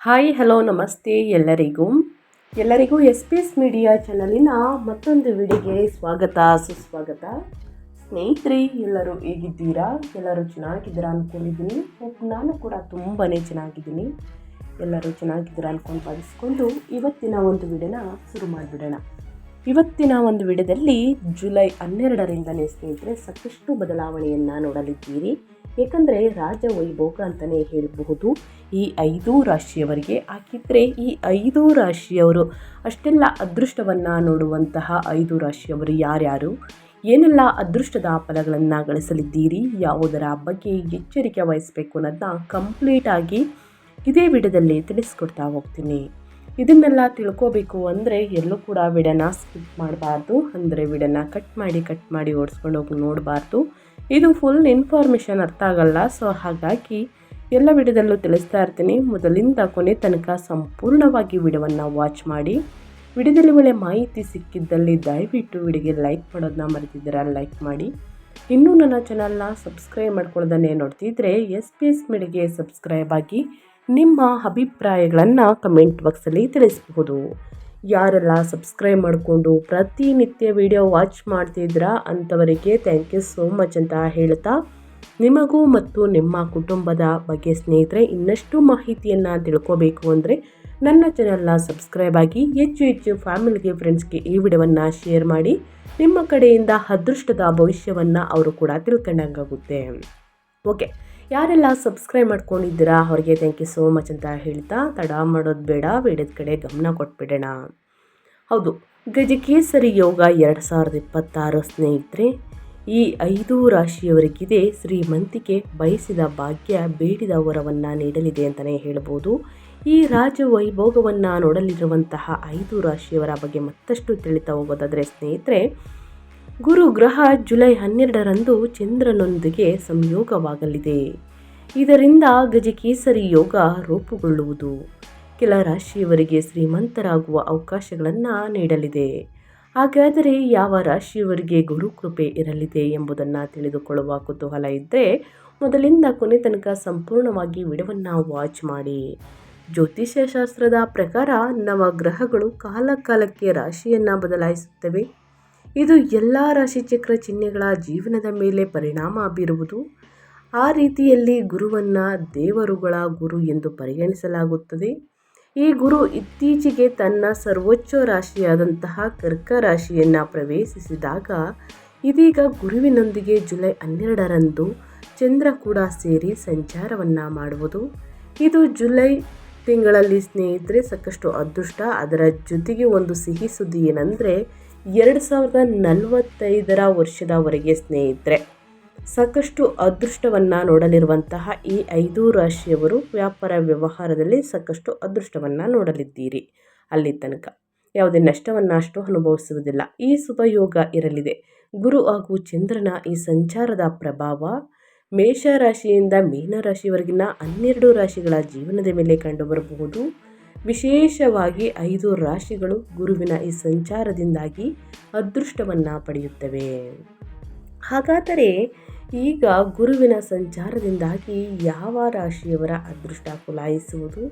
Hi hello ನಮಸ್ತೆ ಎಲ್ಲರಿಗೂ S P S media ಚಾನಲಿನ ಮತ್ತೊಂದು ವಿಡಿಯೋಗೆ ಸ್ವಾಗತ ಸುಸ್ವಾಗತ. ಸ್ನೇಹಿತರೆ, ಎಲ್ಲರೂ ಹೇಗಿದ್ದೀರಾ? ಎಲ್ಲರೂ ಚೆನ್ನಾಗಿದ್ದೀರಾ ಅಂದ್ಕೊಂಡಿದ್ದೀನಿ. ನಾನು ಕೂಡ ತುಂಬಾ ಚೆನ್ನಾಗಿದ್ದೀನಿ. ಎಲ್ಲರೂ ಚೆನ್ನಾಗಿದ್ದೀರಾ ಅಂದ್ಕೊಂಡು ಭಾವಿಸ್ಕೊಂಡು ಇವತ್ತಿನ ಒಂದು ವಿಡಿಯೋನ ಶುರು ಮಾಡಿಬಿಡೋಣ. ಇವತ್ತಿನ ಒಂದು ವಿಡಿಯೋದಲ್ಲಿ ಜುಲೈ 12ರಿಂದಲೇ ಸ್ನೇಹಿತರೆ ಸಾಕಷ್ಟು ಬದಲಾವಣೆಯನ್ನು ನೋಡಲಿದ್ದೀರಿ. ಏಕೆಂದರೆ ರಾಜ ವೈಭೋಗ ಅಂತಲೇ ಹೇಳಬಹುದು ಈ 5 ರಾಶಿಯವರಿಗೆ. ಹಾಕಿದರೆ ಈ 5 ರಾಶಿಯವರು ಅಷ್ಟೆಲ್ಲ ಅದೃಷ್ಟವನ್ನು ನೋಡುವಂತಹ 5 ರಾಶಿಯವರು ಯಾರ್ಯಾರು, ಏನೆಲ್ಲ ಅದೃಷ್ಟದ ಫಲಗಳನ್ನು ಗಳಿಸಲಿದ್ದೀರಿ, ಯಾವುದರ ಬಗ್ಗೆ ಎಚ್ಚರಿಕೆ ವಹಿಸಬೇಕು ಅನ್ನೋದನ್ನ ಕಂಪ್ಲೀಟಾಗಿ ಇದೇ ವಿಡಿಯೋದಲ್ಲಿ ತಿಳಿಸ್ಕೊಡ್ತಾ ಹೋಗ್ತೀನಿ. ಇದನ್ನೆಲ್ಲ ತಿಳ್ಕೋಬೇಕು ಅಂದರೆ ಎಲ್ಲೂ ಕೂಡ ವಿಡಿಯೋನ ಸ್ಕಿಪ್ ಮಾಡಬಾರ್ದು. ಅಂದರೆ ವಿಡಿಯೋನ ಕಟ್ ಮಾಡಿ ಓಡಿಸ್ಕೊಂಡು ಹೋಗಿ ನೋಡಬಾರ್ದು. ಇದು ಫುಲ್ ಇನ್ಫಾರ್ಮೇಷನ್ ಅರ್ಥ ಆಗಲ್ಲ. ಸೊ ಹಾಗಾಗಿ ಎಲ್ಲ ವಿಡಿಯೋದಲ್ಲೂ ತಿಳಿಸ್ತಾ ಇರ್ತೀನಿ. ಮೊದಲಿಂದ ಕೊನೆ ತನಕ ಸಂಪೂರ್ಣವಾಗಿ ವಿಡಿಯೋವನ್ನು ವಾಚ್ ಮಾಡಿ. ವಿಡಿಯೋದಲ್ಲಿ ಒಳ್ಳೆ ಮಾಹಿತಿ ಸಿಕ್ಕಿದ್ದಲ್ಲಿ ದಯವಿಟ್ಟು ವಿಡಿಯೋಗೆ ಲೈಕ್ ಮಾಡೋದನ್ನ ಮರೆತಿದ್ದೀರಾ, ಲೈಕ್ ಮಾಡಿ. ಇನ್ನೂ ನನ್ನ ಚಾನಲ್ನ ಸಬ್ಸ್ಕ್ರೈಬ್ ಮಾಡ್ಕೊಳ್ಳೋದನ್ನೇ ನೋಡ್ತಿದ್ರೆ ಎಸ್ ಪಿ ಎಸ್ ಮೀಡಿಯಾಗೆ ಸಬ್ಸ್ಕ್ರೈಬ್ ಆಗಿ ನಿಮ್ಮ ಅಭಿಪ್ರಾಯಗಳನ್ನು ಕಮೆಂಟ್ ಬಾಕ್ಸಲ್ಲಿ ತಿಳಿಸಬಹುದು. ಯಾರೆಲ್ಲ ಸಬ್ಸ್ಕ್ರೈಬ್ ಮಾಡಿಕೊಂಡು ಪ್ರತಿನಿತ್ಯ ವಿಡಿಯೋ ವಾಚ್ ಮಾಡ್ತಿದ್ರಾ ಅಂಥವರಿಗೆ ಥ್ಯಾಂಕ್ ಯು ಸೋ ಮಚ್ ಅಂತ ಹೇಳ್ತಾ, ನಿಮಗೂ ಮತ್ತು ನಿಮ್ಮ ಕುಟುಂಬದ ಬಗ್ಗೆ ಸ್ನೇಹಿತರೆ ಇನ್ನಷ್ಟು ಮಾಹಿತಿಯನ್ನು ತಿಳ್ಕೋಬೇಕು ಅಂದರೆ ನನ್ನ ಚಾನಲ್ನ ಸಬ್ಸ್ಕ್ರೈಬ್ ಆಗಿ ಹೆಚ್ಚು ಫ್ಯಾಮಿಲಿಗೆ, ಫ್ರೆಂಡ್ಸ್ಗೆ ಈ ವಿಡಿಯೋವನ್ನು ಶೇರ್ ಮಾಡಿ. ನಿಮ್ಮ ಕಡೆಯಿಂದ ಅದೃಷ್ಟದ ಭವಿಷ್ಯವನ್ನು ಅವರು ಕೂಡ ತಿಳ್ಕೊಂಡಂಗಾಗುತ್ತೆ. ಓಕೆ, ಯಾರೆಲ್ಲ ಸಬ್ಸ್ಕ್ರೈಬ್ ಮಾಡ್ಕೊಂಡಿದ್ದೀರಾ ಅವರಿಗೆ ಥ್ಯಾಂಕ್ ಯು ಸೋ ಮಚ್ ಅಂತ ಹೇಳ್ತಾ ತಡ ಮಾಡೋದು ಬೇಡ, ವಿಡಿಯೋದ ಕಡೆ ಗಮನ ಕೊಟ್ಬಿಡೋಣ. ಹೌದು, ಗಜಕೇಸರಿ ಯೋಗ 2026 ಸ್ನೇಹಿತರೆ ಈ 5 ರಾಶಿಯವರಿಗಿದೆ. ಶ್ರೀಮಂತಿಕೆ, ಬಯಸಿದ ಭಾಗ್ಯ, ಬೇಡಿದ ವರವನ್ನು ನೀಡಲಿದೆ ಅಂತಲೇ ಹೇಳ್ಬೋದು. ಈ ರಾಜ ವೈಭೋಗವನ್ನು ನೋಡಲಿರುವಂತಹ 5 ರಾಶಿಯವರ ಬಗ್ಗೆ ಮತ್ತಷ್ಟು ತಿಳಿತಾ ಹೋಗೋದಾದರೆ ಸ್ನೇಹಿತರೆ, ಗುರು ಗ್ರಹ ಜುಲೈ 12ರಂದು ಚಂದ್ರನೊಂದಿಗೆ ಸಂಯೋಗವಾಗಲಿದೆ. ಇದರಿಂದ ಗಜಕೇಸರಿ ಯೋಗ ರೂಪುಗೊಳ್ಳುವುದು ಕೆಲ ರಾಶಿಯವರಿಗೆ ಶ್ರೀಮಂತರಾಗುವ ಅವಕಾಶಗಳನ್ನು ನೀಡಲಿದೆ. ಹಾಗಾದರೆ ಯಾವ ರಾಶಿಯವರಿಗೆ ಗುರುಕೃಪೆ ಇರಲಿದೆ ಎಂಬುದನ್ನು ತಿಳಿದುಕೊಳ್ಳುವ ಕುತೂಹಲ ಇದ್ದರೆ ಮೊದಲಿಂದ ಕೊನೆ ತನಕ ಸಂಪೂರ್ಣವಾಗಿ ವಿಡಿಯೋವನ್ನು ವಾಚ್ ಮಾಡಿ. ಜ್ಯೋತಿಷ್ಯ ಶಾಸ್ತ್ರದ ಪ್ರಕಾರ ನವಗ್ರಹಗಳು ಕಾಲಕ್ಕೆ ರಾಶಿಯನ್ನು ಬದಲಾಯಿಸುತ್ತವೆ. ಇದು ಎಲ್ಲ ರಾಶಿಚಕ್ರ ಚಿಹ್ನೆಗಳ ಜೀವನದ ಮೇಲೆ ಪರಿಣಾಮ ಬೀರುವುದು. ಆ ರೀತಿಯಲ್ಲಿ ಗುರುವನ್ನು ದೇವರುಗಳ ಗುರು ಎಂದು ಪರಿಗಣಿಸಲಾಗುತ್ತದೆ. ಈ ಗುರು ಇತ್ತೀಚೆಗೆ ತನ್ನ ಸರ್ವೋಚ್ಚ ರಾಶಿಯಾದಂತಹ ಕರ್ಕ ರಾಶಿಯನ್ನು ಪ್ರವೇಶಿಸಿದಾಗ ಇದೀಗ ಗುರುವಿನೊಂದಿಗೆ ಜುಲೈ 12ರಂದು ಚಂದ್ರ ಕೂಡ ಸೇರಿ ಸಂಚಾರವನ್ನು ಮಾಡುವುದು. ಇದು ಜುಲೈ ತಿಂಗಳಲ್ಲಿ ಸ್ನೇಹಿತರೆ ಸಾಕಷ್ಟು ಅದೃಷ್ಟ. ಅದರ ಜೊತೆಗೆ ಒಂದು ಸಿಹಿ ಸುದ್ದಿ ಏನಂದರೆ 2045 ವರ್ಷದವರೆಗೆ ಸ್ನೇಹಿತರೆ ಸಾಕಷ್ಟು ಅದೃಷ್ಟವನ್ನು ನೋಡಲಿರುವಂತಹ ಈ 5 ರಾಶಿಯವರು ವ್ಯಾಪಾರ ವ್ಯವಹಾರದಲ್ಲಿ ಸಾಕಷ್ಟು ಅದೃಷ್ಟವನ್ನು ನೋಡಲಿದ್ದೀರಿ. ಅಲ್ಲಿ ತನಕ ಯಾವುದೇ ನಷ್ಟವನ್ನು ಅಷ್ಟು ಅನುಭವಿಸುವುದಿಲ್ಲ. ಈ ಶುಭಯೋಗ ಇರಲಿದೆ. ಗುರು ಹಾಗೂ ಚಂದ್ರನ ಈ ಸಂಚಾರದ ಪ್ರಭಾವ ಮೇಷರಾಶಿಯಿಂದ ಮೀನರಾಶಿವರೆಗಿನ 12 ರಾಶಿಗಳ ಜೀವನದ ಮೇಲೆ ಕಂಡುಬರಬಹುದು. ವಿಶೇಷವಾಗಿ 5 ರಾಶಿಗಳು ಗುರುವಿನ ಈ ಸಂಚಾರದಿಂದಾಗಿ ಅದೃಷ್ಟವನ್ನು ಪಡೆಯುತ್ತವೆ. ಹಾಗಾದರೆ ಈಗ ಗುರುವಿನ ಸಂಚಾರದಿಂದಾಗಿ ಯಾವ ರಾಶಿಯವರ ಅದೃಷ್ಟ ಕುಲಾಯಿಸುವುದು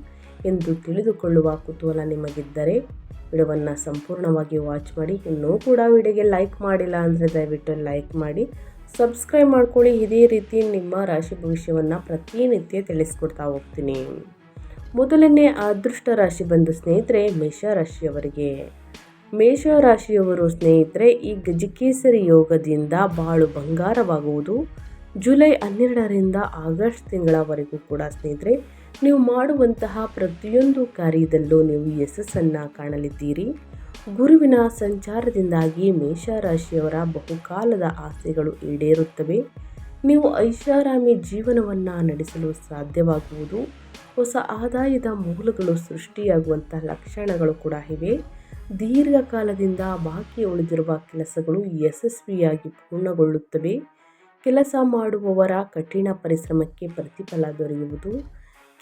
ಎಂದು ತಿಳಿದುಕೊಳ್ಳುವ ಕುತೂಹಲ ನಿಮಗಿದ್ದರೆ ವಿಡಿಯೋವನ್ನು ಸಂಪೂರ್ಣವಾಗಿ ವಾಚ್ ಮಾಡಿ. ಇನ್ನೂ ಕೂಡ ವಿಡಿಯೋಗೆ ಲೈಕ್ ಮಾಡಿಲ್ಲ ಅಂದರೆ ದಯವಿಟ್ಟು ಲೈಕ್ ಮಾಡಿ, ಸಬ್ಸ್ಕ್ರೈಬ್ ಮಾಡ್ಕೊಳ್ಳಿ. ಇದೇ ರೀತಿ ನಿಮ್ಮ ರಾಶಿ ಭವಿಷ್ಯವನ್ನು ಪ್ರತಿನಿತ್ಯ ತಿಳಿಸ್ಕೊಡ್ತಾ ಹೋಗ್ತೀನಿ. ಮೊದಲನೇ ಅದೃಷ್ಟ ರಾಶಿ ಬಂದು ಸ್ನೇಹಿತರೆ ಮೇಷರಾಶಿಯವರಿಗೆ. ಮೇಷರಾಶಿಯವರು ಸ್ನೇಹಿತರೆ ಈ ಗಜಕೇಸರಿ ಯೋಗದಿಂದ ಬಾಳು ಬಂಗಾರವಾಗುವುದು. ಜುಲೈ 12ರಿಂದ ಆಗಸ್ಟ್ ತಿಂಗಳವರೆಗೂ ಕೂಡ ಸ್ನೇಹಿತರೆ ನೀವು ಮಾಡುವಂತಹ ಪ್ರತಿಯೊಂದು ಕಾರ್ಯದಲ್ಲೂ ನೀವು ಯಶಸ್ಸನ್ನು ಕಾಣಲಿದ್ದೀರಿ. ಗುರುವಿನ ಸಂಚಾರದಿಂದಾಗಿ ಮೇಷರಾಶಿಯವರ ಬಹುಕಾಲದ ಆಸೆಗಳು ಈಡೇರುತ್ತವೆ. ನೀವು ಐಷಾರಾಮಿ ಜೀವನವನ್ನು ನಡೆಸಲು ಸಾಧ್ಯವಾಗುವುದು. ಹೊಸ ಆದಾಯದ ಮೂಲಗಳು ಸೃಷ್ಟಿಯಾಗುವಂತಹ ಲಕ್ಷಣಗಳು ಕೂಡ ಇವೆ. ದೀರ್ಘಕಾಲದಿಂದ ಬಾಕಿ ಉಳಿದಿರುವ ಕೆಲಸಗಳು ಯಶಸ್ವಿಯಾಗಿ ಪೂರ್ಣಗೊಳ್ಳುತ್ತವೆ. ಕೆಲಸ ಮಾಡುವವರ ಕಠಿಣ ಪರಿಶ್ರಮಕ್ಕೆ ಪ್ರತಿಫಲ ದೊರೆಯುವುದು.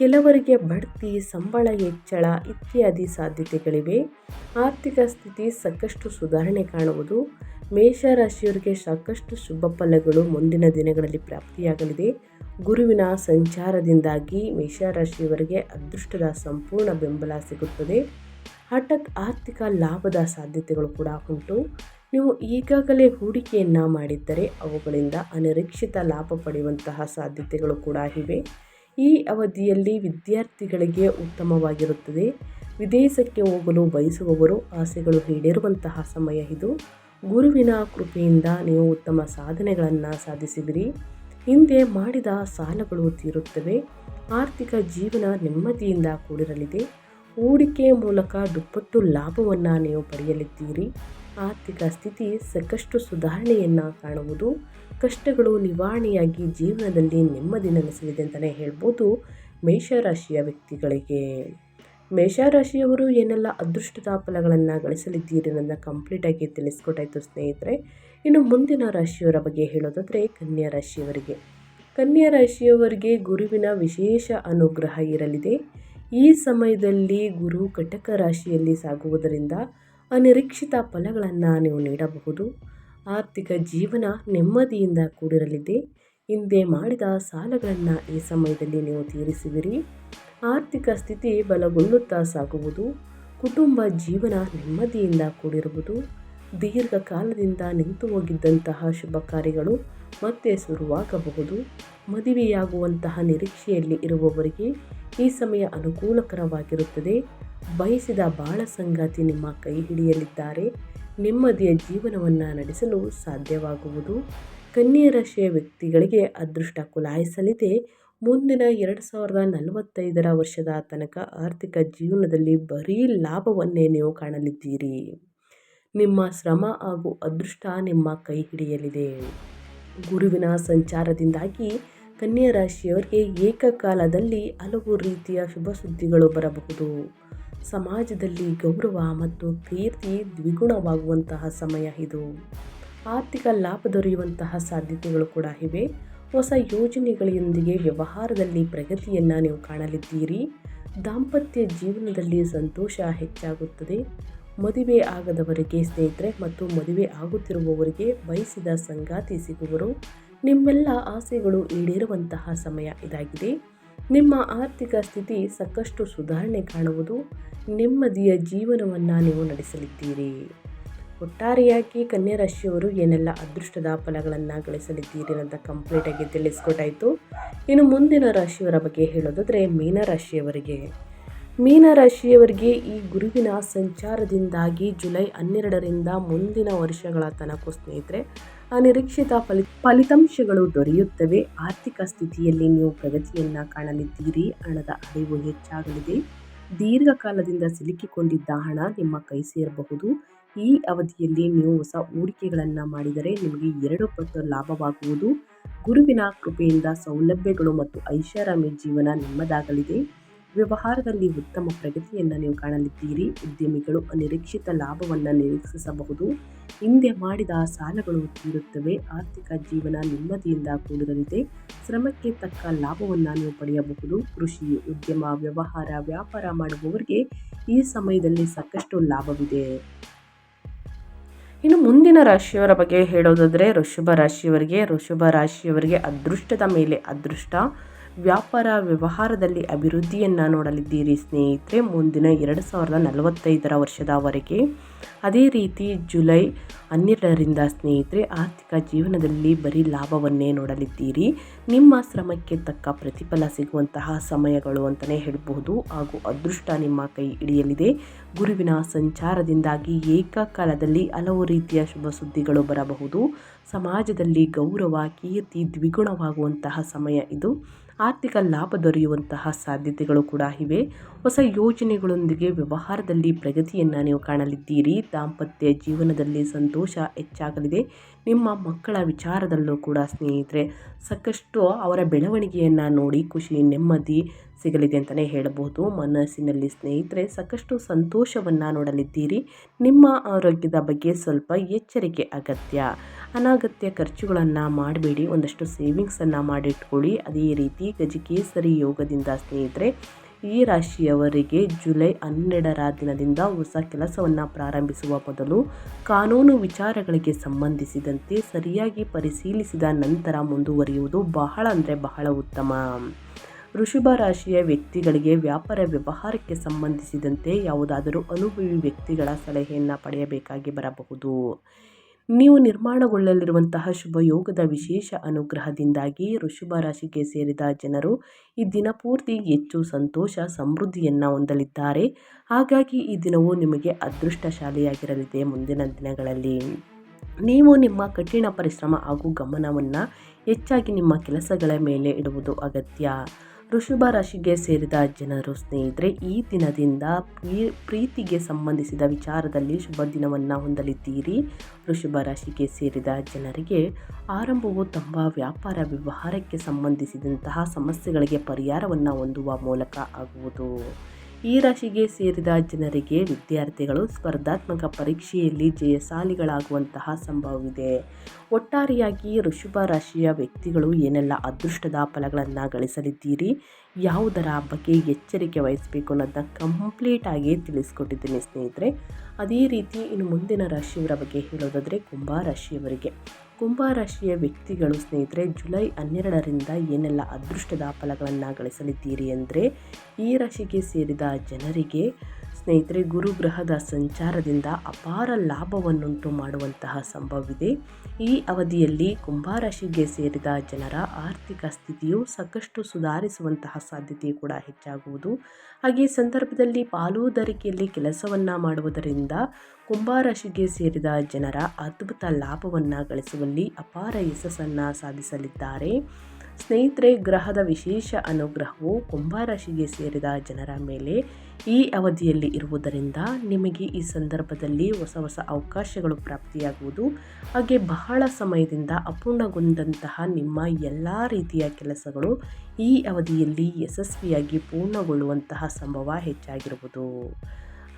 ಕೆಲವರಿಗೆ ಬಡ್ತಿ, ಸಂಬಳ ಹೆಚ್ಚಳ ಇತ್ಯಾದಿ ಸಾಧ್ಯತೆಗಳಿವೆ. ಆರ್ಥಿಕ ಸ್ಥಿತಿ ಸಾಕಷ್ಟು ಸುಧಾರಣೆ ಕಾಣುವುದು. ಮೇಷರಾಶಿಯವರಿಗೆ ಸಾಕಷ್ಟು ಶುಭ ಫಲಗಳು ಮುಂದಿನ ದಿನಗಳಲ್ಲಿ ಪ್ರಾಪ್ತಿಯಾಗಲಿದೆ. ಗುರುವಿನ ಸಂಚಾರದಿಂದಾಗಿ ಮೇಷರಾಶಿಯವರಿಗೆ ಅದೃಷ್ಟದ ಸಂಪೂರ್ಣ ಬೆಂಬಲ ಸಿಗುತ್ತದೆ. ಹಠಾತ್ ಆರ್ಥಿಕ ಲಾಭದ ಸಾಧ್ಯತೆಗಳು ಕೂಡ ಉಂಟು. ನೀವು ಈಗಾಗಲೇ ಹೂಡಿಕೆಯನ್ನು ಮಾಡಿದ್ದರೆ ಅವುಗಳಿಂದ ಅನಿರೀಕ್ಷಿತ ಲಾಭ ಪಡೆಯುವಂತಹ ಸಾಧ್ಯತೆಗಳು ಕೂಡ ಇವೆ. ಈ ಅವಧಿಯಲ್ಲಿ ವಿದ್ಯಾರ್ಥಿಗಳಿಗೆ ಉತ್ತಮವಾಗಿರುತ್ತದೆ. ವಿದೇಶಕ್ಕೆ ಹೋಗಲು ಬಯಸುವವರು ಆಸೆಗಳು ಈಡೇರುವಂತಹ ಸಮಯ ಇದು. ಗುರುವಿನ ಕೃಪೆಯಿಂದ ನೀವು ಉತ್ತಮ ಸಾಧನೆಗಳನ್ನು ಸಾಧಿಸುವಿರಿ. ಹಿಂದೆ ಮಾಡಿದ ಸಾಲಗಳು ತೀರುತ್ತವೆ. ಆರ್ಥಿಕ ಜೀವನ ನೆಮ್ಮದಿಯಿಂದ ಕೂಡಿರಲಿದೆ. ಹೂಡಿಕೆ ಮೂಲಕ ದುಪ್ಪಟ್ಟು ಲಾಭವನ್ನು ನೀವು ಪಡೆಯಲಿದ್ದೀರಿ. ಆರ್ಥಿಕ ಸ್ಥಿತಿ ಸಾಕಷ್ಟು ಸುಧಾರಣೆಯನ್ನು ಕಾಣುವುದು. ಕಷ್ಟಗಳು ನಿವಾರಣೆಯಾಗಿ ಜೀವನದಲ್ಲಿ ನೆಮ್ಮದಿ ನೆಲೆಸಲಿದೆ ಅಂತಲೇ ಹೇಳ್ಬೋದು ಮೇಷರಾಶಿಯ ವ್ಯಕ್ತಿಗಳಿಗೆ. ಮೇಷರಾಶಿಯವರು ಏನೆಲ್ಲ ಅದೃಷ್ಟದ ಫಲಗಳನ್ನು ಗಳಿಸಲಿದ್ದೀರಿ ಅನ್ನೋದನ್ನ ಕಂಪ್ಲೀಟಾಗಿ ತಿಳಿಸ್ಕೊಟ್ಟಾಯಿತು ಸ್ನೇಹಿತರೆ. ಇನ್ನು ಮುಂದಿನ ರಾಶಿಯವರ ಬಗ್ಗೆ ಹೇಳೋದಾದರೆ ಕನ್ಯಾ ರಾಶಿಯವರಿಗೆ. ಕನ್ಯಾ ರಾಶಿಯವರಿಗೆ ಗುರುವಿನ ವಿಶೇಷ ಅನುಗ್ರಹ ಇರಲಿದೆ. ಈ ಸಮಯದಲ್ಲಿ ಗುರು ಕಟಕ ರಾಶಿಯಲ್ಲಿ ಸಾಗುವುದರಿಂದ ಅನಿರೀಕ್ಷಿತ ಫಲಗಳನ್ನು ನೀವು ನೀಡಬಹುದು. ಆರ್ಥಿಕ ಜೀವನ ನೆಮ್ಮದಿಯಿಂದ ಕೂಡಿರಲಿದೆ. ಹಿಂದೆ ಮಾಡಿದ ಸಾಲಗಳನ್ನು ಈ ಸಮಯದಲ್ಲಿ ನೀವು ತೀರಿಸುವಿರಿ. ಆರ್ಥಿಕ ಸ್ಥಿತಿ ಬಲಗೊಳ್ಳುತ್ತಾ ಸಾಗುವುದು. ಕುಟುಂಬ ಜೀವನ ನೆಮ್ಮದಿಯಿಂದ ಕೂಡಿರುವುದು. ದೀರ್ಘಕಾಲದಿಂದ ನಿಂತು ಹೋಗಿದ್ದಂತಹ ಶುಭ ಕಾರ್ಯಗಳು ಮತ್ತೆ ಶುರುವಾಗಬಹುದು. ಮದುವೆಯಾಗುವಂತಹ ನಿರೀಕ್ಷೆಯಲ್ಲಿ ಇರುವವರಿಗೆ ಈ ಸಮಯ ಅನುಕೂಲಕರವಾಗಿರುತ್ತದೆ. ಬಯಸಿದ ಬಾಳ ಸಂಗಾತಿ ನಿಮ್ಮ ಕೈ ಹಿಡಿಯಲಿದ್ದಾರೆ. ನೆಮ್ಮದಿಯ ಜೀವನವನ್ನು ನಡೆಸಲು ಸಾಧ್ಯವಾಗುವುದು. ಕನ್ಯಾ ರಾಶಿಯ ವ್ಯಕ್ತಿಗಳಿಗೆ ಅದೃಷ್ಟ ಕುಲಾಯಿಸಲಿದೆ. ಮುಂದಿನ 2045 ವರ್ಷದ ತನಕ ಆರ್ಥಿಕ ಜೀವನದಲ್ಲಿ ಬರೀ ಲಾಭವನ್ನೇ ನೀವು ಕಾಣಲಿದ್ದೀರಿ. ನಿಮ್ಮ ಶ್ರಮ ಹಾಗೂ ಅದೃಷ್ಟ ನಿಮ್ಮ ಕೈ ಹಿಡಿಯಲಿದೆ. ಗುರುವಿನ ಸಂಚಾರದಿಂದಾಗಿ ಕನ್ಯಾ ರಾಶಿಯವರಿಗೆ ಏಕಕಾಲದಲ್ಲಿ ಹಲವು ರೀತಿಯ ಶುಭ ಸುದ್ದಿಗಳು ಬರಬಹುದು. ಸಮಾಜದಲ್ಲಿ ಗೌರವ ಮತ್ತು ಕೀರ್ತಿ ದ್ವಿಗುಣವಾಗುವಂತಹ ಸಮಯ ಇದು. ಆರ್ಥಿಕ ಲಾಭ ದೊರೆಯುವಂತಹ ಸಾಧ್ಯತೆಗಳು ಕೂಡ ಇವೆ. ಹೊಸ ಯೋಜನೆಗಳೊಂದಿಗೆ ವ್ಯವಹಾರದಲ್ಲಿ ಪ್ರಗತಿಯನ್ನು ನೀವು ಕಾಣಲಿದ್ದೀರಿ. ದಾಂಪತ್ಯ ಜೀವನದಲ್ಲಿ ಸಂತೋಷ ಹೆಚ್ಚಾಗುತ್ತದೆ. ಮದುವೆ ಆಗದವರಿಗೆ ಸ್ನೇಹಿತರೆ ಮತ್ತು ಮದುವೆ ಆಗುತ್ತಿರುವವರಿಗೆ ಬಯಸಿದ ಸಂಗಾತಿ ಸಿಗುವರು. ನಿಮ್ಮೆಲ್ಲ ಆಸೆಗಳು ಈಡೇರುವಂತಹ ಸಮಯ ಇದಾಗಿದೆ. ನಿಮ್ಮ ಆರ್ಥಿಕ ಸ್ಥಿತಿ ಸಾಕಷ್ಟು ಸುಧಾರಣೆ ಕಾಣುವುದು. ನೆಮ್ಮದಿಯ ಜೀವನವನ್ನು ನೀವು ನಡೆಸಲಿದ್ದೀರಿ. ಒಟ್ಟಾರೆಯಾಗಿ ಕನ್ಯಾ ರಾಶಿಯವರು ಏನೆಲ್ಲ ಅದೃಷ್ಟದ ಫಲಗಳನ್ನು ಗಳಿಸಲಿದ್ದೀರಿ ಅಂತ ಕಂಪ್ಲೀಟಾಗಿ ತಿಳಿಸ್ಕೊಟ್ಟಾಯಿತು. ಇನ್ನು ಮುಂದಿನ ರಾಶಿಯವರ ಬಗ್ಗೆ ಹೇಳೋದಾದರೆ ಮೀನರಾಶಿಯವರಿಗೆ. ಮೀನರಾಶಿಯವರಿಗೆ ಈ ಗುರುವಿನ ಸಂಚಾರದಿಂದಾಗಿ ಜುಲೈ 12ರಿಂದ ಮುಂದಿನ ವರ್ಷಗಳ ತನಕ ಸ್ನೇಹಿತರೆ ಅನಿರೀಕ್ಷಿತ ಫಲಿತಾಂಶಗಳು ದೊರೆಯುತ್ತವೆ. ಆರ್ಥಿಕ ಸ್ಥಿತಿಯಲ್ಲಿ ನೀವು ಪ್ರಗತಿಯನ್ನು ಕಾಣಲಿದ್ದೀರಿ. ಹಣದ ಹರಿವು ಹೆಚ್ಚಾಗಲಿದೆ. ದೀರ್ಘಕಾಲದಿಂದ ಸಿಲುಕಿಕೊಂಡಿದ್ದ ಹಣ ನಿಮ್ಮ ಕೈ ಸೇರಬಹುದು. ಈ ಅವಧಿಯಲ್ಲಿ ನೀವು ಹೊಸ ಹೂಡಿಕೆಗಳನ್ನು ಮಾಡಿದರೆ ನಿಮಗೆ 2 ಪಟ್ಟು ಲಾಭವಾಗುವುದು. ಗುರುವಿನ ಕೃಪೆಯಿಂದ ಸೌಲಭ್ಯಗಳು ಮತ್ತು ಐಷಾರಾಮಿ ಜೀವನ ನಿಮ್ಮದಾಗಲಿದೆ. ವ್ಯವಹಾರದಲ್ಲಿ ಉತ್ತಮ ಪ್ರಗತಿಯನ್ನು ನೀವು ಕಾಣಲಿದ್ದೀರಿ. ಉದ್ಯಮಿಗಳು ಅನಿರೀಕ್ಷಿತ ಲಾಭವನ್ನು ನಿರೀಕ್ಷಿಸಬಹುದು. ಹಿಂದೆ ಮಾಡಿದ ಸಾಲಗಳು ತೀರುತ್ತವೆ. ಆರ್ಥಿಕ ಜೀವನ ನೆಮ್ಮದಿಯಿಂದ ಕೂಡಿರಲಿದೆ. ಶ್ರಮಕ್ಕೆ ತಕ್ಕ ಲಾಭವನ್ನು ನೀವು ಪಡೆಯಬಹುದು. ಕೃಷಿ, ಉದ್ಯಮ, ವ್ಯಾಪಾರ ಮಾಡುವವರಿಗೆ ಈ ಸಮಯದಲ್ಲಿ ಸಾಕಷ್ಟು ಲಾಭವಿದೆ. ಇನ್ನು ಮುಂದಿನ ರಾಶಿಯವರ ಬಗ್ಗೆ ಹೇಳೋದಾದರೆ ವೃಷಭ ರಾಶಿಯವರಿಗೆ ಅದೃಷ್ಟದ ಮೇಲೆ ಅದೃಷ್ಟ. ವ್ಯಾಪಾರ ವ್ಯವಹಾರದಲ್ಲಿ ಅಭಿವೃದ್ಧಿಯನ್ನು ನೋಡಲಿದ್ದೀರಿ ಸ್ನೇಹಿತರೆ ಮುಂದಿನ 2045 ವರ್ಷದವರೆಗೆ. ಅದೇ ರೀತಿ ಜುಲೈ 12ರಿಂದ ಸ್ನೇಹಿತರೆ ಆರ್ಥಿಕ ಜೀವನದಲ್ಲಿ ಬರೀ ಲಾಭವನ್ನೇ ನೋಡಲಿದ್ದೀರಿ. ನಿಮ್ಮ ಶ್ರಮಕ್ಕೆ ತಕ್ಕ ಪ್ರತಿಫಲ ಸಿಗುವಂತಹ ಸಮಯಗಳು ಅಂತಲೇ ಹೇಳಬಹುದು. ಹಾಗೂ ಅದೃಷ್ಟ ನಿಮ್ಮ ಕೈ ಹಿಡಿಯಲಿದೆ. ಗುರುವಿನ ಸಂಚಾರದಿಂದಾಗಿ ಏಕಕಾಲದಲ್ಲಿ ಹಲವು ರೀತಿಯ ಶುಭ ಸುದ್ದಿಗಳು ಬರಬಹುದು. ಸಮಾಜದಲ್ಲಿ ಗೌರವ, ಕೀರ್ತಿ ದ್ವಿಗುಣವಾಗುವಂತಹ ಸಮಯ ಇದು. ಆರ್ಥಿಕ ಲಾಭ ದೊರೆಯುವಂತಹ ಸಾಧ್ಯತೆಗಳು ಕೂಡ ಇವೆ. ಹೊಸ ಯೋಜನೆಗಳೊಂದಿಗೆ ವ್ಯವಹಾರದಲ್ಲಿ ಪ್ರಗತಿಯನ್ನು ನೀವು ಕಾಣಲಿದ್ದೀರಿ. ದಾಂಪತ್ಯ ಜೀವನದಲ್ಲಿ ಸಂತೋಷ ಹೆಚ್ಚಾಗಲಿದೆ. ನಿಮ್ಮ ಮಕ್ಕಳ ವಿಚಾರದಲ್ಲೂ ಕೂಡ ಸ್ನೇಹಿತರೆ ಸಾಕಷ್ಟು ಅವರ ಬೆಳವಣಿಗೆಯನ್ನು ನೋಡಿ ಖುಷಿ, ನೆಮ್ಮದಿ ಸಿಗಲಿದೆ ಅಂತಲೇ ಹೇಳಬಹುದು. ಮನಸ್ಸಿನಲ್ಲಿ ಸ್ನೇಹಿತರೆ ಸಾಕಷ್ಟು ಸಂತೋಷವನ್ನು ನೋಡಲಿದ್ದೀರಿ. ನಿಮ್ಮ ಆರೋಗ್ಯದ ಬಗ್ಗೆ ಸ್ವಲ್ಪ ಎಚ್ಚರಿಕೆ ಅಗತ್ಯ. ಅನಗತ್ಯ ಖರ್ಚುಗಳನ್ನು ಮಾಡಬೇಡಿ. ಒಂದಷ್ಟು ಸೇವಿಂಗ್ಸನ್ನು ಮಾಡಿಟ್ಕೊಳ್ಳಿ. ಅದೇ ರೀತಿ ಗಜಕೇಸರಿ ಯೋಗದಿಂದ ಸ್ನೇಹಿತರೆ ಈ ರಾಶಿಯವರಿಗೆ ಜುಲೈ 12ರ ದಿನದಿಂದ ಹೊಸ ಕೆಲಸವನ್ನು ಪ್ರಾರಂಭಿಸುವ ಮೊದಲು ಕಾನೂನು ವಿಚಾರಗಳಿಗೆ ಸಂಬಂಧಿಸಿದಂತೆ ಸರಿಯಾಗಿ ಪರಿಶೀಲಿಸಿದ ನಂತರ ಮುಂದುವರಿಯುವುದು ಬಹಳ ಉತ್ತಮ. ವೃಷಭ ರಾಶಿಯ ವ್ಯಕ್ತಿಗಳಿಗೆ ವ್ಯಾಪಾರ ವ್ಯವಹಾರಕ್ಕೆ ಸಂಬಂಧಿಸಿದಂತೆ ಯಾವುದಾದರೂ ಅನುಭವಿ ವ್ಯಕ್ತಿಗಳ ಸಲಹೆಯನ್ನು ಪಡೆಯಬೇಕಾಗಿ ಬರಬಹುದು. ನೀವು ನಿರ್ಮಾಣಗೊಳ್ಳಲಿರುವಂತಹ ಶುಭ ಯೋಗದ ವಿಶೇಷ ಅನುಗ್ರಹದಿಂದಾಗಿ ವೃಷಭ ರಾಶಿಗೆ ಸೇರಿದ ಜನರು ಈ ದಿನ ಪೂರ್ತಿ ಹೆಚ್ಚು ಸಂತೋಷ ಸಮೃದ್ಧಿಯನ್ನು ಹೊಂದಲಿದ್ದಾರೆ. ಹಾಗಾಗಿ ಈ ದಿನವು ನಿಮಗೆ ಅದೃಷ್ಟಶಾಲಿಯಾಗಿರಲಿದೆ. ಮುಂದಿನ ದಿನಗಳಲ್ಲಿ ನೀವು ನಿಮ್ಮ ಕಠಿಣ ಪರಿಶ್ರಮ ಹಾಗೂ ಗಮನವನ್ನು ಹೆಚ್ಚಾಗಿ ನಿಮ್ಮ ಕೆಲಸಗಳ ಮೇಲೆ ಇಡುವುದು ಅಗತ್ಯ. ವೃಷಭ ರಾಶಿಗೆ ಸೇರಿದ ಜನರು ಸ್ನೇಹಿತರೆ, ಈ ದಿನದಿಂದ ಪ್ರೀತಿಗೆ ಸಂಬಂಧಿಸಿದ ವಿಚಾರದಲ್ಲಿ ಶುಭ ದಿನವನ್ನು ಹೊಂದಲಿದ್ದೀರಿ. ವೃಷಭ ರಾಶಿಗೆ ಸೇರಿದ ಜನರಿಗೆ ಆರಂಭವು ತಮ್ಮ ವ್ಯಾಪಾರ ವ್ಯವಹಾರಕ್ಕೆ ಸಂಬಂಧಿಸಿದಂತಹ ಸಮಸ್ಯೆಗಳಿಗೆ ಪರಿಹಾರವನ್ನು ಹೊಂದುವ ಮೂಲಕ ಆಗುವುದು. ಈ ರಾಶಿಗೆ ಸೇರಿದ ಜನರಿಗೆ ವಿದ್ಯಾರ್ಥಿಗಳು ಸ್ಪರ್ಧಾತ್ಮಕ ಪರೀಕ್ಷೆಯಲ್ಲಿ ಜಯಶಾಲಿಗಳಾಗುವಂತಹ ಸಂಭವವಿದೆ. ಒಟ್ಟಾರೆಯಾಗಿ ವೃಷಭ ರಾಶಿಯ ವ್ಯಕ್ತಿಗಳು ಏನೆಲ್ಲ ಅದೃಷ್ಟದ ಫಲಗಳನ್ನು ಗಳಿಸಲಿದ್ದೀರಿ, ಯಾವುದರ ಬಗ್ಗೆ ಎಚ್ಚರಿಕೆ ವಹಿಸಬೇಕು ಅನ್ನೋದನ್ನ ಕಂಪ್ಲೀಟಾಗಿ ತಿಳಿಸ್ಕೊಟ್ಟಿದ್ದೀನಿ ಸ್ನೇಹಿತರೆ. ಅದೇ ರೀತಿ ಇನ್ನು ಮುಂದಿನ ರಾಶಿಯವರ ಬಗ್ಗೆ ಹೇಳೋದಾದರೆ ಕುಂಭ ರಾಶಿಯ ವ್ಯಕ್ತಿಗಳು ಸ್ನೇಹಿತರೆ, ಜುಲೈ 12ರಿಂದ ಏನೆಲ್ಲ ಅದೃಷ್ಟದ ಫಲಗಳನ್ನು ಗಳಿಸಲಿದ್ದೀರಿ ಅಂದರೆ, ಈ ರಾಶಿಗೆ ಸೇರಿದ ಜನರಿಗೆ ಸ್ನೇಹಿತರೆ ಗುರುಗ್ರಹದ ಸಂಚಾರದಿಂದ ಅಪಾರ ಲಾಭವನ್ನುಂಟು ಮಾಡುವಂತಹ ಸಂಭವವಿದೆ. ಈ ಅವಧಿಯಲ್ಲಿ ಕುಂಭರಾಶಿಗೆ ಸೇರಿದ ಜನರ ಆರ್ಥಿಕ ಸ್ಥಿತಿಯು ಸಾಕಷ್ಟು ಸುಧಾರಿಸುವಂತಹ ಸಾಧ್ಯತೆ ಕೂಡ ಹೆಚ್ಚಾಗುವುದು. ಹಾಗೆ ಸಂದರ್ಭದಲ್ಲಿ ಪಾಲುದಾರಿಕೆಯಲ್ಲಿ ಕೆಲಸವನ್ನು ಮಾಡುವುದರಿಂದ ಕುಂಭರಾಶಿಗೆ ಸೇರಿದ ಜನರ ಅದ್ಭುತ ಲಾಭವನ್ನು ಗಳಿಸುವಲ್ಲಿ ಅಪಾರ ಯಶಸ್ಸನ್ನು ಸಾಧಿಸಲಿದ್ದಾರೆ. ಸ್ನೇಹಿತರೆ, ಗ್ರಹದ ವಿಶೇಷ ಅನುಗ್ರಹವು ಕುಂಭರಾಶಿಗೆ ಸೇರಿದ ಜನರ ಮೇಲೆ ಈ ಅವಧಿಯಲ್ಲಿ ಇರುವುದರಿಂದ ನಿಮಗೆ ಈ ಸಂದರ್ಭದಲ್ಲಿ ಹೊಸ ಅವಕಾಶಗಳು ಪ್ರಾಪ್ತಿಯಾಗುವುದು. ಹಾಗೆ ಬಹಳ ಸಮಯದಿಂದ ಅಪೂರ್ಣಗೊಂಡಂತಹ ನಿಮ್ಮ ಎಲ್ಲ ರೀತಿಯ ಕೆಲಸಗಳು ಈ ಅವಧಿಯಲ್ಲಿ ಯಶಸ್ವಿಯಾಗಿ ಪೂರ್ಣಗೊಳ್ಳುವಂತಹ ಸಂಭವ ಹೆಚ್ಚಾಗಿರುವುದು.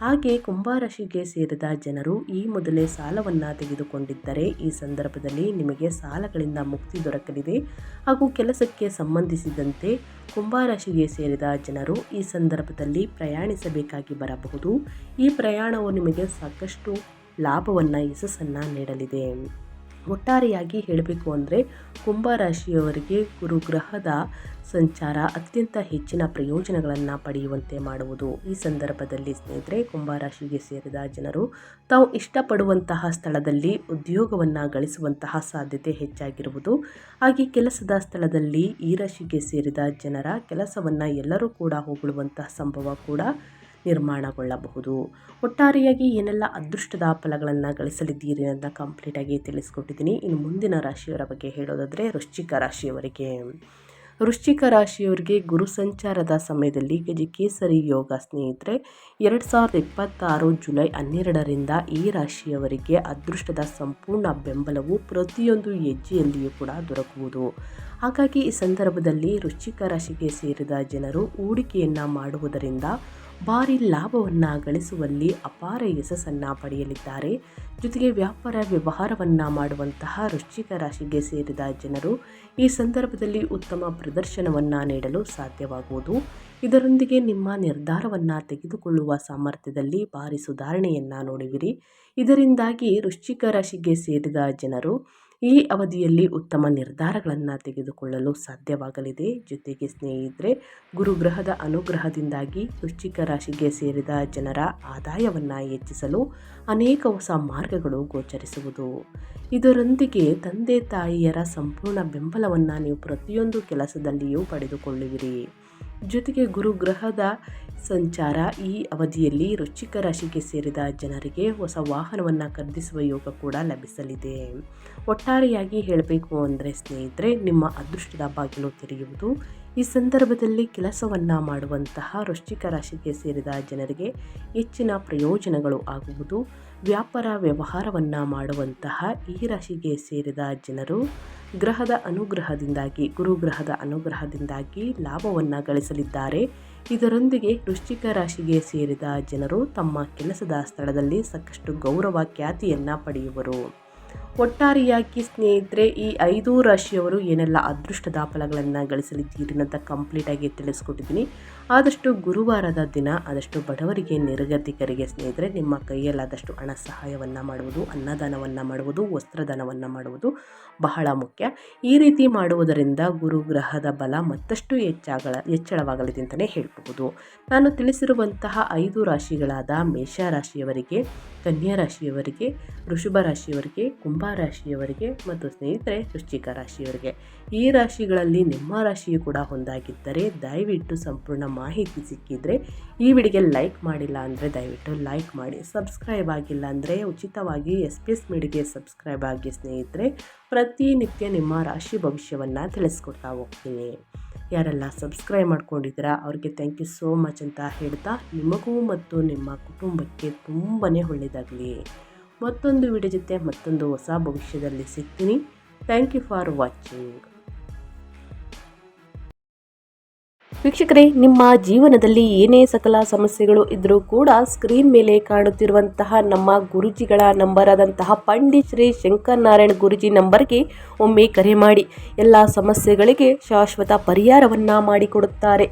ಹಾಗೆ ಕುಂಭರಾಶಿಗೆ ಸೇರಿದ ಜನರು ಈ ಮೊದಲೇ ಸಾಲವನ್ನು ತೆಗೆದುಕೊಂಡಿದ್ದರೆ ಈ ಸಂದರ್ಭದಲ್ಲಿ ನಿಮಗೆ ಸಾಲಗಳಿಂದ ಮುಕ್ತಿ ದೊರಕಲಿದೆ. ಹಾಗೂ ಕೆಲಸಕ್ಕೆ ಸಂಬಂಧಿಸಿದಂತೆ ಕುಂಭರಾಶಿಗೆ ಸೇರಿದ ಜನರು ಈ ಸಂದರ್ಭದಲ್ಲಿ ಪ್ರಯಾಣಿಸಬೇಕಾಗಿ ಬರಬಹುದು. ಈ ಪ್ರಯಾಣವು ನಿಮಗೆ ಸಾಕಷ್ಟು ಲಾಭವನ್ನು ಯಶಸ್ಸನ್ನು ನೀಡಲಿದೆ. ಒಟ್ಟಾರೆಯಾಗಿ ಹೇಳಬೇಕು ಅಂದರೆ ಕುಂಭರಾಶಿಯವರಿಗೆ ಗುರುಗ್ರಹದ ಸಂಚಾರ ಅತ್ಯಂತ ಹೆಚ್ಚಿನ ಪ್ರಯೋಜನಗಳನ್ನು ಪಡೆಯುವಂತೆ ಮಾಡುವುದು. ಈ ಸಂದರ್ಭದಲ್ಲಿ ಸ್ನೇಹಿತರೆ, ಕುಂಭರಾಶಿಗೆ ಸೇರಿದ ಜನರು ತಾವು ಇಷ್ಟಪಡುವಂತಹ ಸ್ಥಳದಲ್ಲಿ ಉದ್ಯೋಗವನ್ನು ಗಳಿಸುವಂತಹ ಸಾಧ್ಯತೆ ಹೆಚ್ಚಾಗಿರುವುದು. ಹಾಗೆ ಕೆಲಸದ ಸ್ಥಳದಲ್ಲಿ ಈ ರಾಶಿಗೆ ಸೇರಿದ ಜನರ ಕೆಲಸವನ್ನು ಎಲ್ಲರೂ ಕೂಡ ಹೊಗಳುವಂತಹ ಸಂಭವ ಕೂಡ ನಿರ್ಮಾಣಗೊಳ್ಳಬಹುದು. ಒಟ್ಟಾರೆಯಾಗಿ ಏನೆಲ್ಲ ಅದೃಷ್ಟದ ಫಲಗಳನ್ನು ಗಳಿಸಲಿದ್ದೀರಿ ಅಂತ ಕಂಪ್ಲೀಟಾಗಿ ತಿಳಿಸ್ಕೊಟ್ಟಿದ್ದೀನಿ. ಇನ್ನು ಮುಂದಿನ ರಾಶಿಯವರ ಬಗ್ಗೆ ಹೇಳೋದಾದರೆ ವೃಶ್ಚಿಕ ರಾಶಿಯವರಿಗೆ ಗುರು ಸಂಚಾರದ ಸಮಯದಲ್ಲಿ ಗಜಕೇಸರಿ ಯೋಗ ಸ್ನೇಹಿತರೆ, 2026 ಜುಲೈ 12ರಿಂದ ಈ ರಾಶಿಯವರಿಗೆ ಅದೃಷ್ಟದ ಸಂಪೂರ್ಣ ಬೆಂಬಲವು ಪ್ರತಿಯೊಂದು ಹೆಜ್ಜೆಯಲ್ಲಿಯೂ ಕೂಡ ದೊರಕುವುದು. ಹಾಗಾಗಿ ಈ ಸಂದರ್ಭದಲ್ಲಿ ವೃಶ್ಚಿಕ ರಾಶಿಗೆ ಸೇರಿದ ಜನರು ಹೂಡಿಕೆಯನ್ನು ಮಾಡುವುದರಿಂದ ಭಾರಿ ಲಾಭವನ್ನು ಗಳಿಸುವಲ್ಲಿ ಅಪಾರ ಯಶಸ್ಸನ್ನು ಪಡೆಯಲಿದ್ದಾರೆ. ಜೊತೆಗೆ ವ್ಯಾಪಾರ ವ್ಯವಹಾರವನ್ನು ಮಾಡುವಂತಹ ವೃಶ್ಚಿಕ ರಾಶಿಗೆ ಸೇರಿದ ಜನರು ಈ ಸಂದರ್ಭದಲ್ಲಿ ಉತ್ತಮ ಪ್ರದರ್ಶನವನ್ನು ನೀಡಲು ಸಾಧ್ಯವಾಗುವುದು. ಇದರೊಂದಿಗೆ ನಿಮ್ಮ ನಿರ್ಧಾರವನ್ನು ತೆಗೆದುಕೊಳ್ಳುವ ಸಾಮರ್ಥ್ಯದಲ್ಲಿ ಭಾರಿ ಸುಧಾರಣೆಯನ್ನು ನೋಡುವಿರಿ. ಇದರಿಂದಾಗಿ ವೃಶ್ಚಿಕ ರಾಶಿಗೆ ಸೇರಿದ ಜನರು ಈ ಅವಧಿಯಲ್ಲಿ ಉತ್ತಮ ನಿರ್ಧಾರಗಳನ್ನು ತೆಗೆದುಕೊಳ್ಳಲು ಸಾಧ್ಯವಾಗಲಿದೆ. ಜೊತೆಗೆ ಸ್ನೇಹಿತರೆ, ಗುರುಗ್ರಹದ ಅನುಗ್ರಹದಿಂದಾಗಿ ವೃಶ್ಚಿಕ ರಾಶಿಗೆ ಸೇರಿದ ಜನರ ಆದಾಯವನ್ನು ಹೆಚ್ಚಿಸಲು ಅನೇಕ ಹೊಸ ಮಾರ್ಗಗಳು ಗೋಚರಿಸುವುದು. ಇದರೊಂದಿಗೆ ತಂದೆ ತಾಯಿಯರ ಸಂಪೂರ್ಣ ಬೆಂಬಲವನ್ನು ನೀವು ಪ್ರತಿಯೊಂದು ಕೆಲಸದಲ್ಲಿಯೂ ಪಡೆದುಕೊಳ್ಳುವಿರಿ. ಜೊತೆಗೆ ಗುರುಗ್ರಹದ ಸಂಚಾರ ಈ ಅವಧಿಯಲ್ಲಿ ವೃಶ್ಚಿಕ ರಾಶಿಗೆ ಸೇರಿದ ಜನರಿಗೆ ಹೊಸ ವಾಹನವನ್ನು ಖರೀದಿಸುವ ಯೋಗ ಕೂಡ ಲಭಿಸಲಿದೆ. ಒಟ್ಟಾರೆಯಾಗಿ ಹೇಳಬೇಕು ಅಂದರೆ ಸ್ನೇಹಿತರೆ, ನಿಮ್ಮ ಅದೃಷ್ಟದ ಬಾಗಿಲು ತೆರೆಯುವುದು. ಈ ಸಂದರ್ಭದಲ್ಲಿ ಕೆಲಸವನ್ನು ಮಾಡುವಂತಹ ವೃಶ್ಚಿಕ ರಾಶಿಗೆ ಸೇರಿದ ಜನರಿಗೆ ಹೆಚ್ಚಿನ ಪ್ರಯೋಜನಗಳು ಆಗುವುದು. ವ್ಯಾಪಾರ ವ್ಯವಹಾರವನ್ನು ಮಾಡುವಂತಹ ಈ ರಾಶಿಗೆ ಸೇರಿದ ಜನರು ಗುರುಗ್ರಹದ ಅನುಗ್ರಹದಿಂದಾಗಿ ಲಾಭವನ್ನು ಗಳಿಸಲಿದ್ದಾರೆ. ಇದರೊಂದಿಗೆ ವೃಶ್ಚಿಕ ರಾಶಿಗೆ ಸೇರಿದ ಜನರು ತಮ್ಮ ಕೆಲಸದ ಸ್ಥಳದಲ್ಲಿ ಸಾಕಷ್ಟು ಗೌರವ ಖ್ಯಾತಿಯನ್ನು ಪಡೆಯುವರು. ಒಟ್ಟಾರೆಯಾಗಿ ಸ್ನೇಹಿತರೆ ಈ 5 ರಾಶಿಯವರು ಏನೆಲ್ಲ ಅದೃಷ್ಟದ ಫಲಗಳನ್ನು ಗಳಿಸಲಿದ್ದೀರಿ ಅಂತ ಕಂಪ್ಲೀಟಾಗಿ ತಿಳಿಸ್ಕೊಟ್ಟಿದ್ದೀನಿ. ಆದಷ್ಟು ಗುರುವಾರದ ದಿನ ಆದಷ್ಟು ಬಡವರಿಗೆ, ನಿರ್ಗತಿಕರಿಗೆ ಸ್ನೇಹಿತರೆ ನಿಮ್ಮ ಕೈಯಲ್ಲಾದಷ್ಟು ಹಣ ಸಹಾಯವನ್ನು ಮಾಡುವುದು, ಅನ್ನದಾನವನ್ನು ಮಾಡುವುದು, ವಸ್ತ್ರದಾನವನ್ನು ಮಾಡುವುದು ಬಹಳ ಮುಖ್ಯ. ಈ ರೀತಿ ಮಾಡುವುದರಿಂದ ಗುರುಗ್ರಹದ ಬಲ ಮತ್ತಷ್ಟು ಹೆಚ್ಚಳವಾಗಲಿದೆ ಅಂತಲೇ ಹೇಳಬಹುದು. ನಾನು ತಿಳಿಸಿರುವಂತಹ 5 ರಾಶಿಗಳಾದ ಮೇಷ ರಾಶಿಯವರಿಗೆ, ಕನ್ಯಾ ರಾಶಿಯವರಿಗೆ, ವೃಷಭ ರಾಶಿಯವರಿಗೆ, ಕುಂಭ ರಾಶಿಯವರಿಗೆ ಮತ್ತು ಸ್ನೇಹಿತರೆ ವೃಶ್ಚಿಕ ರಾಶಿಯವರಿಗೆ. ಈ ರಾಶಿಗಳಲ್ಲಿ ನಿಮ್ಮ ರಾಶಿಯು ಕೂಡ ಒಂದಾಗಿದ್ದರೆ ದಯವಿಟ್ಟು ಸಂಪೂರ್ಣ ಮಾಹಿತಿ ಸಿಕ್ಕಿದರೆ ಈ ವಿಡಿಯೋಗೆ ಲೈಕ್ ಮಾಡಿಲ್ಲ ಅಂದರೆ ದಯವಿಟ್ಟು ಲೈಕ್ ಮಾಡಿ. ಸಬ್ಸ್ಕ್ರೈಬ್ ಆಗಿಲ್ಲ ಅಂದರೆ ಉಚಿತವಾಗಿ SPS ಮೀಡಿಯಾಗೆ ಸಬ್ಸ್ಕ್ರೈಬ್ ಆಗಿ ಸ್ನೇಹಿತರೆ. ಪ್ರತಿನಿತ್ಯ ನಿಮ್ಮ ರಾಶಿ ಭವಿಷ್ಯವನ್ನು ತಿಳಿಸ್ಕೊಡ್ತಾ ಹೋಗ್ತೀನಿ. ಯಾರೆಲ್ಲ ಸಬ್ಸ್ಕ್ರೈಬ್ ಮಾಡ್ಕೊಂಡಿದ್ದೀರಾ ಅವ್ರಿಗೆ ಥ್ಯಾಂಕ್ ಯು ಸೋ ಮಚ್ ಅಂತ ಹೇಳ್ತಾ, ನಿಮಗೂ ಮತ್ತು ನಿಮ್ಮ ಕುಟುಂಬಕ್ಕೆ ತುಂಬಾ ಒಳ್ಳೆಯದಾಗಲಿ. ಮತ್ತೊಂದು ವಿಡಿಯೋ ಜೊತೆ ಮತ್ತೊಂದು ಹೊಸ ಭವಿಷ್ಯದಲ್ಲಿ ಸಿಗ್ತೀನಿ. Thank you for watching. ವೀಕ್ಷಕರೇ, ನಿಮ್ಮ ಜೀವನದಲ್ಲಿ ಏನೇ ಸಕಲ ಸಮಸ್ಯೆಗಳು ಇದ್ದರೂ ಕೂಡ ಸ್ಕ್ರೀನ್ ಮೇಲೆ ಕಾಣುತ್ತಿರುವಂತಹ ನಮ್ಮ ಗುರುಜಿಗಳ ನಂಬರ್ ಆದಂತಹ ಪಂಡಿತ್ ಶ್ರೀ ಶಂಕರ್ ನಾರಾಯಣ್ ಗುರುಜಿ ನಂಬರ್ಗೆ ಒಮ್ಮೆ ಕರೆ ಮಾಡಿ. ಎಲ್ಲ ಸಮಸ್ಯೆಗಳಿಗೆ ಶಾಶ್ವತ ಪರಿಹಾರವನ್ನು ಮಾಡಿಕೊಡುತ್ತಾರೆ.